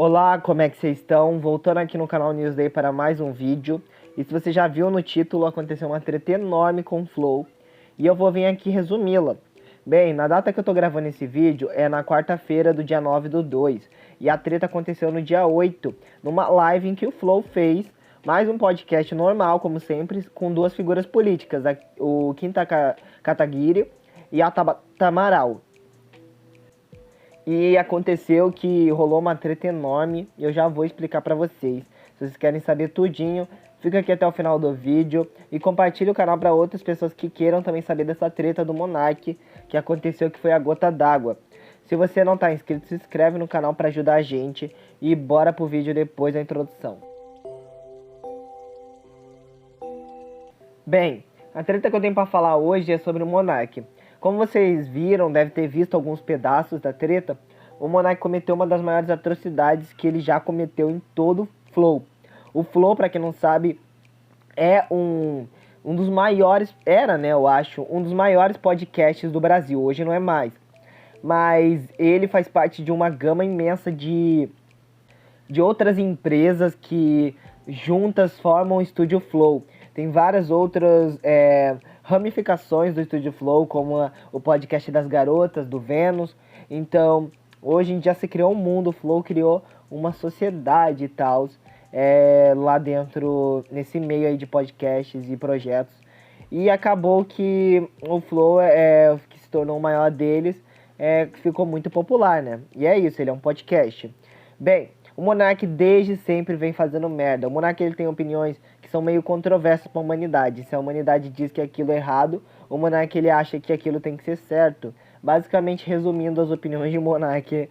Olá, como é que vocês estão? Voltando aqui no canal Newsday para mais um vídeo. E se você já viu no título, aconteceu uma treta enorme com o Flow. E eu vou vir aqui resumi-la. Bem, na data que eu tô gravando esse vídeo é na quarta-feira do dia 9/2. E a treta aconteceu no dia 8, numa live em que o Flow fez mais um podcast normal, como sempre, com duas figuras políticas, o Kim Kataguiri e a Tabata Amaral. E aconteceu que rolou uma treta enorme e eu já vou explicar pra vocês. Se vocês querem saber tudinho, fica aqui até o final do vídeo e compartilhe o canal para outras pessoas que queiram também saber dessa treta do Monark que aconteceu, que foi a gota d'água. Se você não tá inscrito, se inscreve no canal para ajudar a gente e bora pro vídeo depois da introdução. Bem, a treta que eu tenho pra falar hoje é sobre o Monark. Como vocês viram, deve ter visto alguns pedaços da treta, o Monark cometeu uma das maiores atrocidades que ele já cometeu em todo o Flow. O Flow, pra quem não sabe, é um dos maiores, era, né, eu acho, um dos maiores podcasts do Brasil, hoje não é mais. Mas ele faz parte de uma gama imensa de outras empresas que juntas formam o Estúdio Flow. Tem várias outras ramificações do Estúdio Flow, como o podcast das garotas, do Vênus. Então, hoje em dia se criou um mundo, o Flow criou uma sociedade e tal, lá dentro, nesse meio aí de podcasts e projetos. E acabou que o Flow, que se tornou o maior deles, ficou muito popular, né? E é isso, ele é um podcast. Bem, o Monark desde sempre vem fazendo merda. O Monark, ele tem opiniões que são meio controversas para a humanidade. Se a humanidade diz que aquilo é errado, o Monark, ele acha que aquilo tem que ser certo. Basicamente, resumindo as opiniões de Monark.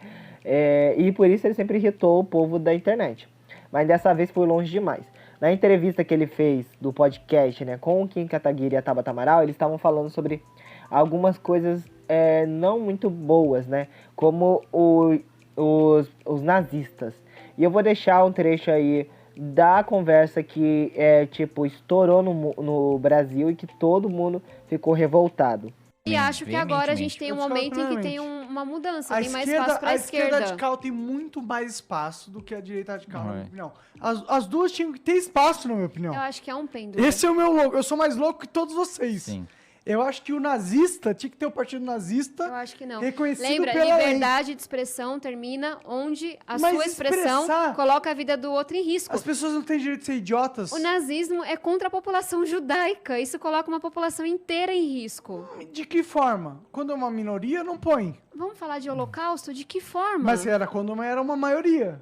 E por isso ele sempre irritou o povo da internet. Mas dessa vez foi longe demais. Na entrevista que ele fez do podcast, né, com o Kim Kataguiri e a Tabata Amaral, eles estavam falando sobre algumas coisas não muito boas, né? Como os nazistas. E eu vou deixar um trecho aí da conversa que, estourou no Brasil e que todo mundo ficou revoltado. E acho que agora a gente tem um momento em que tem uma mudança, tem mais espaço pra A esquerda. esquerda radical tem muito mais espaço do que a direita radical, na minha opinião. As duas tinham que ter espaço, na minha opinião. Eu acho que é um pêndulo. Esse é o meu louco. Eu sou mais louco que todos vocês. Sim. Eu acho que o nazista tinha que ter o partido nazista. Eu acho que não. Reconhecido Lembra, pela liberdade de expressão termina onde a Mas sua expressão expressar- coloca a vida do outro em risco. As pessoas não têm direito de ser idiotas. O nazismo é contra a população judaica. Isso coloca uma população inteira em risco. De que forma? Quando é uma minoria, não põe. Vamos falar de holocausto? De que forma? Mas era quando era uma maioria.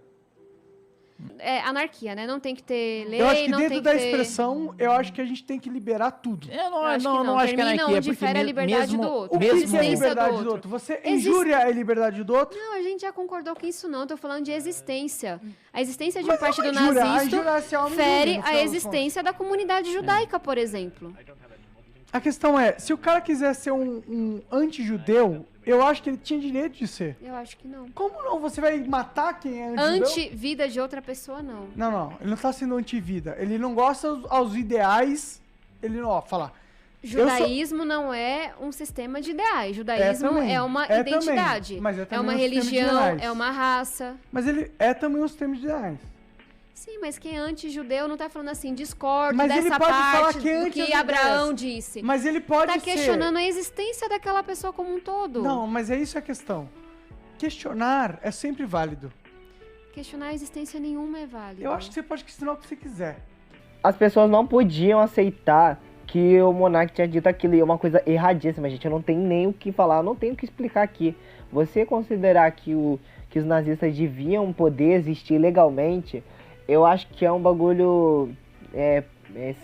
É anarquia, né? Não tem que ter lei, Eu acho que não dentro tem da que ter... expressão, eu acho que a gente tem que liberar tudo. Eu não, Eu acho que não, não. não acho que é Termina anarquia, onde porque fere a liberdade mesmo, do outro. O que mesmo... que é a existência liberdade do do outro. outro? Você injúria a liberdade do outro? Não, a gente já concordou com isso não. Eu tô falando de existência. A existência de um Mas partido injúria, a nazista injúria se aumentou, fere no a final das existência da comunidade judaica, por exemplo. A questão é, se o cara quiser ser um anti-judeu, eu acho que ele tinha direito de ser. Eu acho que não. Como não? Você vai matar quem é anti-judeu? Anti-vida de outra pessoa, não. Não. Ele não tá sendo anti-vida. Ele não gosta aos ideais. Ele não, fala. Judaísmo não é um sistema de ideais. Judaísmo também, é uma é identidade. também, mas é também uma um sistema de religião, ideais. é uma raça. Mas ele é também um sistema de ideais. Sim, mas quem é anti-judeu não tá falando assim, discordo Mas ele dessa pode falar parte que é do anti que as Abraão ideias. disse. Mas ele pode Tá ser... questionando a existência daquela pessoa como um todo. Não, mas é isso a questão. Questionar é sempre válido. Questionar a existência nenhuma é válida. Eu acho que você pode questionar o que você quiser. As pessoas não podiam aceitar que o Monark tinha dito aquilo, e é uma coisa erradíssima, gente. Eu não tenho nem o que falar, eu não tenho o que explicar aqui. Você considerar que os nazistas deviam poder existir legalmente, eu acho que é um bagulho,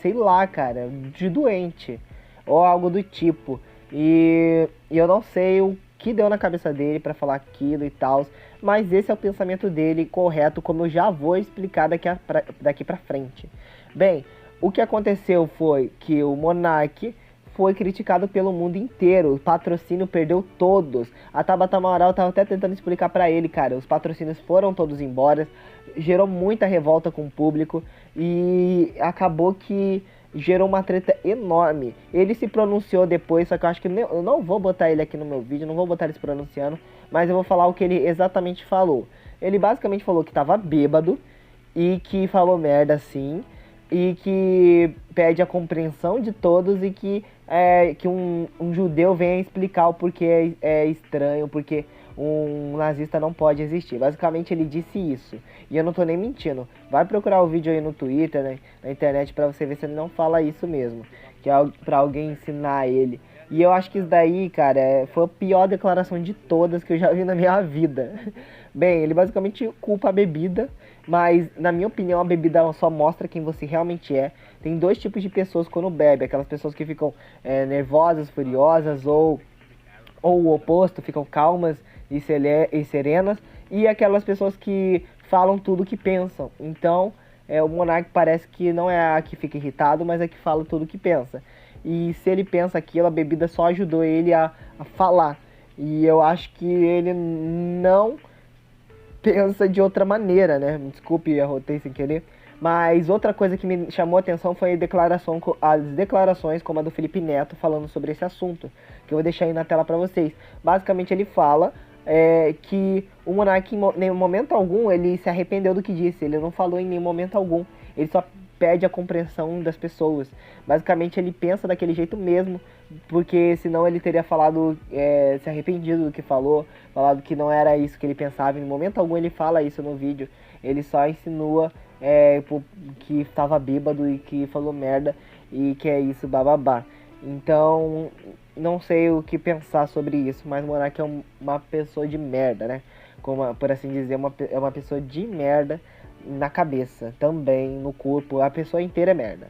sei lá, cara, de doente, ou algo do tipo. E eu não sei o que deu na cabeça dele pra falar aquilo e tal, mas esse é o pensamento dele correto, como eu já vou explicar daqui pra frente. Bem, o que aconteceu foi que o Monark foi criticado pelo mundo inteiro. O patrocínio perdeu todos. A Tabata Amaral tava até tentando explicar pra ele, cara. Os patrocínios foram todos embora. Gerou muita revolta com o público. E acabou que gerou uma treta enorme. Ele se pronunciou depois, só que eu acho que eu não vou botar ele aqui no meu vídeo, não vou botar ele se pronunciando, mas eu vou falar o que ele exatamente falou. Ele basicamente falou que tava bêbado e que falou merda sim, e que pede a compreensão de todos e que um judeu venha explicar o porquê é estranho, porque um nazista não pode existir. Basicamente ele disse isso. E eu não tô nem mentindo. Vai procurar o vídeo aí no Twitter, né, na internet, pra você ver se ele não fala isso mesmo. Que é pra alguém ensinar ele. E eu acho que isso daí, cara, foi a pior declaração de todas que eu já vi na minha vida. Bem, ele basicamente culpa a bebida, mas na minha opinião a bebida ela só mostra quem você realmente é. Tem dois tipos de pessoas quando bebe. Aquelas pessoas que ficam nervosas, furiosas, ou o oposto, ficam calmas e serenas, e aquelas pessoas que falam tudo o que pensam. Então, o Monark parece que não é a que fica irritado, mas é que fala tudo o que pensa. E se ele pensa aquilo, a bebida só ajudou ele a falar. E eu acho que ele não pensa de outra maneira, né? Me desculpe, arrotei sem querer. Mas outra coisa que me chamou a atenção foi as declarações como a do Felipe Neto falando sobre esse assunto, que eu vou deixar aí na tela pra vocês. Basicamente ele fala que o Monark em nenhum momento algum ele se arrependeu do que disse, ele não falou em nenhum momento algum, ele só pede a compreensão das pessoas. Basicamente ele pensa daquele jeito mesmo, porque senão ele teria falado, se arrependido do que falou, falado que não era isso que ele pensava. Em momento algum ele fala isso no vídeo, ele só insinua que estava bêbado e que falou merda e que é isso, bababá. Então, não sei o que pensar sobre isso, mas o Monark é uma pessoa de merda, né? Como, por assim dizer, é uma pessoa de merda na cabeça, também no corpo, a pessoa inteira é merda.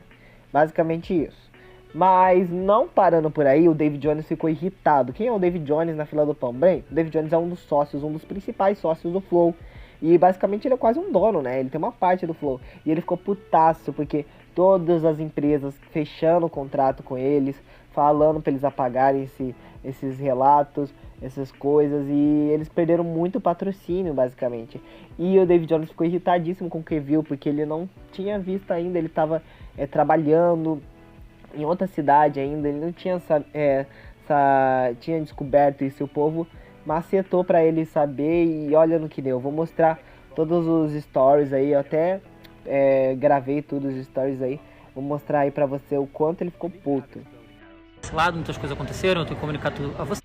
Basicamente isso. Mas não parando por aí, o David Jones ficou irritado. Quem é o David Jones na fila do pão? Bem, o David Jones é um dos sócios, um dos principais sócios do Flow. E basicamente ele é quase um dono, né? Ele tem uma parte do Flow. E ele ficou putaço porque todas as empresas fechando o contrato com eles, falando pra eles apagarem esses relatos, essas coisas. E eles perderam muito patrocínio, basicamente. E o David Jones ficou irritadíssimo com o que viu, porque ele não tinha visto ainda. Ele tava trabalhando em outra cidade ainda. Ele não tinha, tinha descoberto isso. E o povo macetou pra ele saber, e olha no que deu. Vou mostrar todos os stories aí, eu até gravei todos os stories aí. Vou mostrar aí pra você o quanto ele ficou puto. Desse lado, muitas coisas aconteceram, eu tenho que comunicar tudo a você.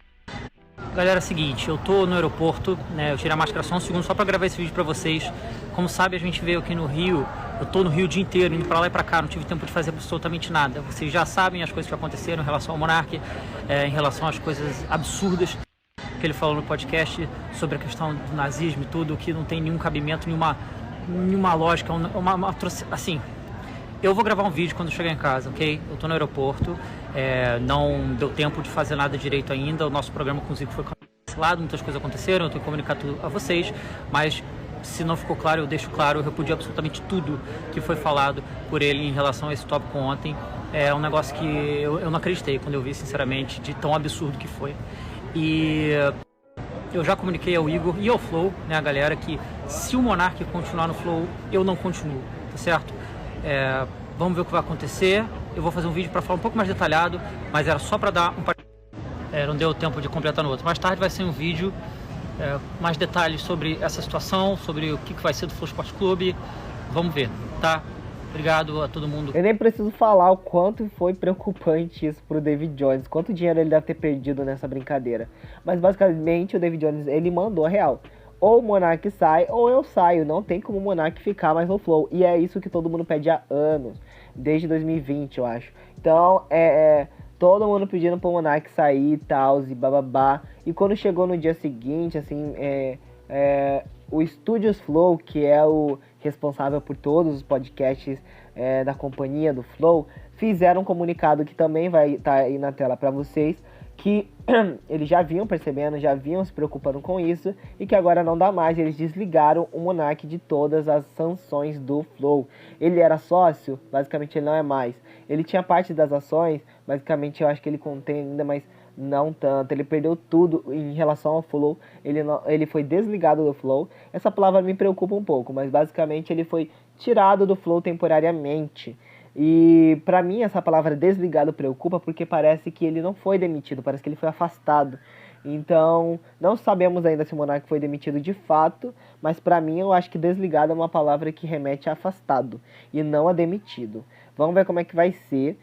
Galera, é o seguinte, eu tô no aeroporto, né, eu tirei a máscara só um segundo só pra gravar esse vídeo pra vocês. Como sabe, a gente veio aqui no Rio, eu tô no Rio o dia inteiro, indo pra lá e pra cá, não tive tempo de fazer absolutamente nada. Vocês já sabem as coisas que aconteceram em relação ao Monark, em relação às coisas absurdas que ele falou no podcast sobre a questão do nazismo e tudo, que não tem nenhum cabimento, nenhuma lógica, assim. Eu vou gravar um vídeo quando chegar em casa, ok? Eu tô no aeroporto, não deu tempo de fazer nada direito ainda, o nosso programa com o Zico foi cancelado, muitas coisas aconteceram, eu tenho que comunicar tudo a vocês, mas se não ficou claro, eu deixo claro, eu repudio absolutamente tudo que foi falado por ele em relação a esse tópico ontem. É um negócio que eu não acreditei quando eu vi, sinceramente, de tão absurdo que foi. E eu já comuniquei ao Igor e ao Flow, né, a galera, que se o Monark continuar no Flow, eu não continuo, tá certo? Vamos ver o que vai acontecer. Eu vou fazer um vídeo para falar um pouco mais detalhado, mas era só para dar não deu tempo de completar no outro. Mais tarde vai ser um vídeo mais detalhes sobre essa situação, sobre o que vai ser do Flow Esporte Clube. Vamos ver, tá? Obrigado a todo mundo. Eu nem preciso falar o quanto foi preocupante isso pro David Jones, quanto dinheiro ele deve ter perdido nessa brincadeira. Mas basicamente o David Jones, ele mandou a real. Ou o Monark sai, ou eu saio. Não tem como o Monark ficar mais no Flow. E é isso que todo mundo pede há anos. Desde 2020, eu acho. Então, todo mundo pedindo pro Monark sair e tal, e bababá. E quando chegou no dia seguinte, assim, o Studios Flow, que é o responsável por todos os podcasts da companhia do Flow, fizeram um comunicado que também vai estar aí na tela para vocês, que eles já vinham percebendo, já vinham se preocupando com isso, e que agora não dá mais. Eles desligaram o Monark de todas as sanções do Flow. Ele era sócio, basicamente ele não é mais. Ele tinha parte das ações, basicamente eu acho que ele contém ainda, mas não tanto. Ele perdeu tudo em relação ao Flow. Ele foi desligado do Flow. Essa palavra me preocupa um pouco, mas basicamente ele foi tirado do Flow temporariamente. E pra mim essa palavra desligado preocupa, porque parece que ele não foi demitido, parece que ele foi afastado. Então, não sabemos ainda se o Monark foi demitido de fato, mas pra mim eu acho que desligado é uma palavra que remete a afastado e não a demitido. Vamos ver como é que vai ser.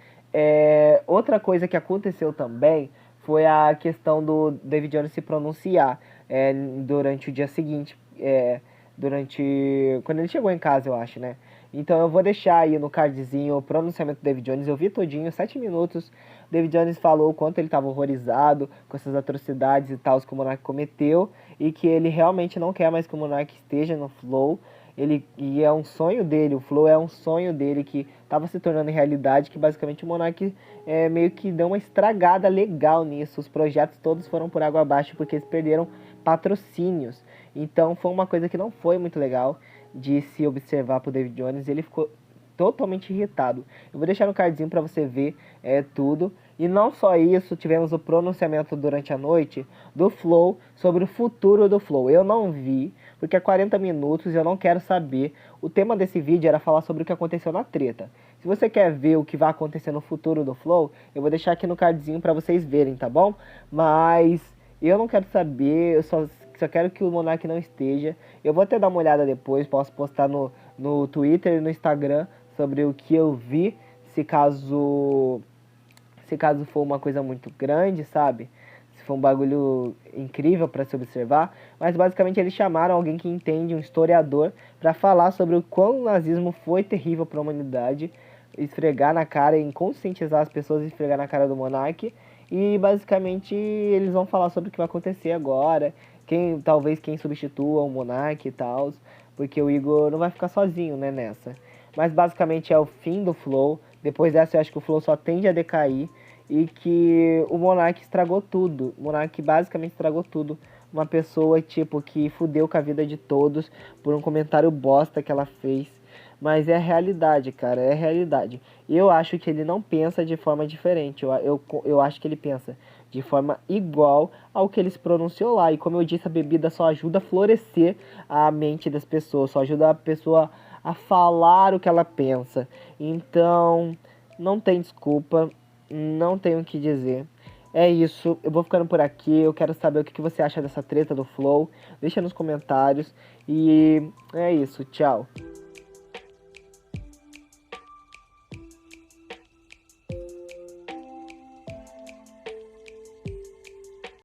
Outra coisa que aconteceu também foi a questão do David Jones se pronunciar durante o dia seguinte, quando ele chegou em casa, eu acho, né? Então eu vou deixar aí no cardzinho o pronunciamento do David Jones. Eu vi todinho, 7 minutos. O David Jones falou o quanto ele estava horrorizado com essas atrocidades e tal que o Monark cometeu, e que ele realmente não quer mais que o Monark esteja no Flow. E é um sonho dele, o Flow é um sonho dele que estava se tornando realidade, que basicamente o Monark meio que deu uma estragada legal nisso. Os projetos todos foram por água abaixo porque eles perderam patrocínios. Então foi uma coisa que não foi muito legal de se observar pro David Jones. Ele ficou totalmente irritado. Eu vou deixar no cardzinho para você ver tudo. E não só isso, tivemos o pronunciamento durante a noite do Flow sobre o futuro do Flow. Eu não vi, porque é 40 minutos e eu não quero saber. O tema desse vídeo era falar sobre o que aconteceu na treta. Se você quer ver o que vai acontecer no futuro do Flow, eu vou deixar aqui no cardzinho para vocês verem, tá bom? Mas eu não quero saber, eu só quero que o Monark não esteja. Eu vou até dar uma olhada depois, posso postar no Twitter e no Instagram sobre o que eu vi, se caso for uma coisa muito grande, sabe? Se for um bagulho incrível para se observar. Mas basicamente eles chamaram alguém que entende, um historiador, para falar sobre o quão o nazismo foi terrível para a humanidade, esfregar na cara e conscientizar as pessoas, esfregar na cara do Monark. E basicamente eles vão falar sobre o que vai acontecer agora, talvez quem substitua o Monark e tal, porque o Igor não vai ficar sozinho, né, nessa. Mas basicamente é o fim do Flow. Depois dessa eu acho que o Flow só tende a decair e que o Monark estragou tudo. O Monark basicamente estragou tudo. Uma pessoa, tipo, que fudeu com a vida de todos por um comentário bosta que ela fez. Mas é a realidade, cara, é a realidade. Eu acho que ele não pensa de forma diferente. Eu acho que ele pensa de forma igual ao que ele se pronunciou lá. E como eu disse, a bebida só ajuda a florescer a mente das pessoas, só ajuda a pessoa a falar o que ela pensa. Então, não tem desculpa, não tenho o que dizer. É isso, eu vou ficando por aqui. Eu quero saber o que você acha dessa treta do Flow. Deixa nos comentários. E é isso, tchau.